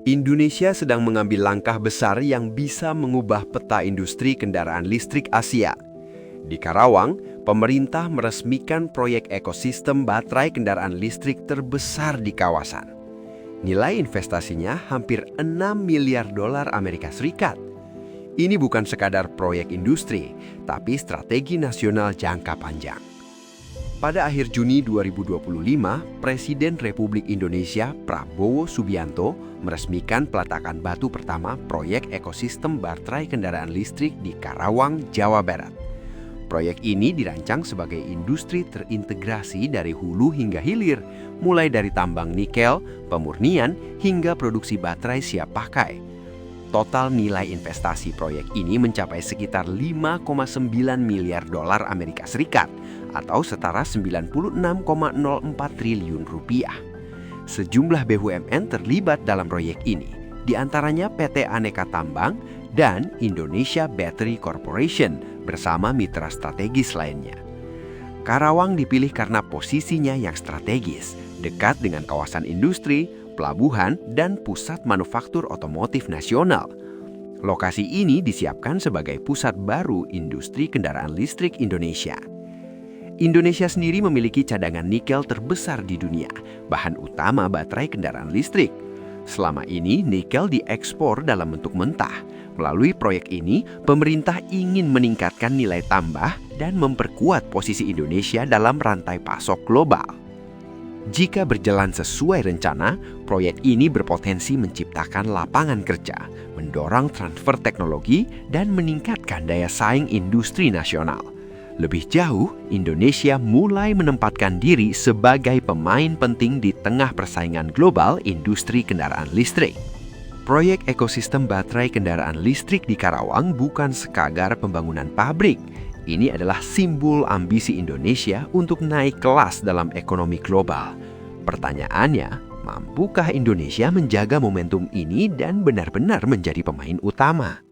Indonesia sedang mengambil langkah besar yang bisa mengubah peta industri kendaraan listrik Asia. Di Karawang, pemerintah meresmikan proyek ekosistem baterai kendaraan listrik terbesar di kawasan. Nilai investasinya hampir 6 miliar dolar Amerika Serikat. Ini bukan sekadar proyek industri, tapi strategi nasional jangka panjang. Pada akhir Juni 2025, Presiden Republik Indonesia Prabowo Subianto meresmikan peletakan batu pertama proyek ekosistem baterai kendaraan listrik di Karawang, Jawa Barat. Proyek ini dirancang sebagai industri terintegrasi dari hulu hingga hilir, mulai dari tambang nikel, pemurnian, hingga produksi baterai siap pakai. Total nilai investasi proyek ini mencapai sekitar 5,9 miliar dolar Amerika Serikat atau setara 96,04 triliun rupiah. Sejumlah BUMN terlibat dalam proyek ini, di antaranya PT Aneka Tambang dan Indonesia Battery Corporation bersama mitra strategis lainnya. Karawang dipilih karena posisinya yang strategis, dekat dengan kawasan industri, pelabuhan, dan pusat manufaktur otomotif nasional. Lokasi ini disiapkan sebagai pusat baru industri kendaraan listrik Indonesia. Indonesia sendiri memiliki cadangan nikel terbesar di dunia, bahan utama baterai kendaraan listrik. Selama ini, nikel diekspor dalam bentuk mentah. Melalui proyek ini, pemerintah ingin meningkatkan nilai tambah dan memperkuat posisi Indonesia dalam rantai pasok global. Jika berjalan sesuai rencana, proyek ini berpotensi menciptakan lapangan kerja, mendorong transfer teknologi, dan meningkatkan daya saing industri nasional. Lebih jauh, Indonesia mulai menempatkan diri sebagai pemain penting di tengah persaingan global industri kendaraan listrik. Proyek ekosistem baterai kendaraan listrik di Karawang bukan sekadar pembangunan pabrik. Ini adalah simbol ambisi Indonesia untuk naik kelas dalam ekonomi global. Pertanyaannya, mampukah Indonesia menjaga momentum ini dan benar-benar menjadi pemain utama?